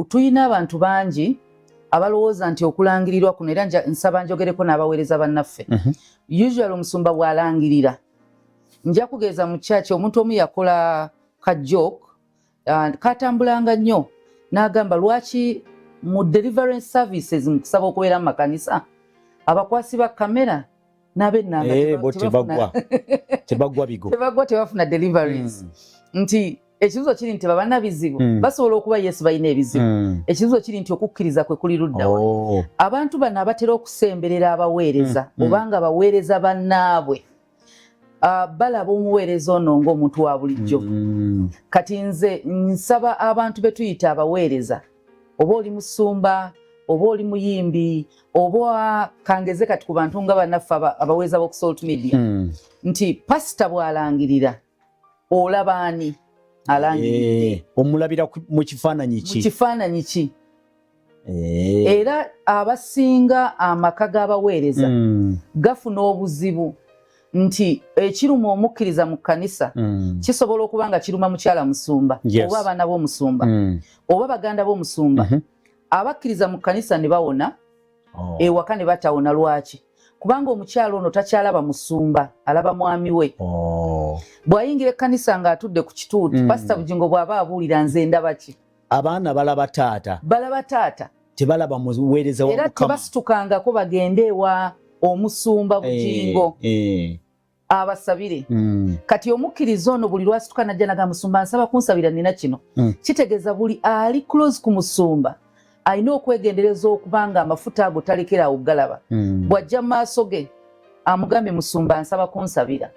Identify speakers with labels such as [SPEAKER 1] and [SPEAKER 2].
[SPEAKER 1] Tuyina abantu bangi abalowooza nti okulangirirwa kuno era nsaba njogereko n'abaweereza bannaffe. Usually omusumba bw'alangirira nja kugeeza mu church omuntu omu yakola ka joke katambulanga nnyo n'agamba lwaki mu deliverance services mu kusaba okubeera mu makanisa abakwasi ba kamera n'abennanga tebafuna deliverance. Nti ekibuzo kiri nti babana bizibu basobola okuba Yesu balina ebizibu. Ekibuzo kiri nti okukkiriza kwe kuli luddawa. Abantu bano abatera okusemberera abaweereza obanga abaweereza bannaabwe balaba omuweereza ono ng'omuntu wa bulijjo. Kati nze nsaba abantu be tuyita abaweereza, oba oli musumba oba oli muyimbi oba kangeze kati ku bantu nga bannaffe abaweereza b'oku social media nti pasita bw'alangirira olaba ani alangirira
[SPEAKER 2] omulabira mu kifaananyi ki?
[SPEAKER 1] Mu kifaananyi ki? Era abasinga amaka g'abaweereza gafuna obuzibu nti ekiruma omukkiriza mu kkanisa kisobola okuba nga kiruma mukyala musumba oba abaana b'omusumba oba baganda b'omusumba. Abakkiriza mu kkanisa ne bawona ewaka ne batawona. Lwaki? Kubanga omukyala ono takyalaba musumba, alaba mwami we. Bw'ayingira ekkanisa ng'atudde ku kituuti pasita Bugingo bw'aba abuulira nze ndaba ki?
[SPEAKER 2] Abaana balaba taata, tebalaba muweereza wa Mukama.
[SPEAKER 1] Era tebasitukangako bagende ewa omusumba Bugingo abasabire. Kati omukkiriza ono buli lwasituka najja naga musumba nsaba kunsabira nina kino. Kitegeeza buli ali close ku musumba alina okwegendereza okubanga amafuta ago talekera awo galaba. Bw'ajja mu maaso ge amugambye musumba nsaba kunsabira.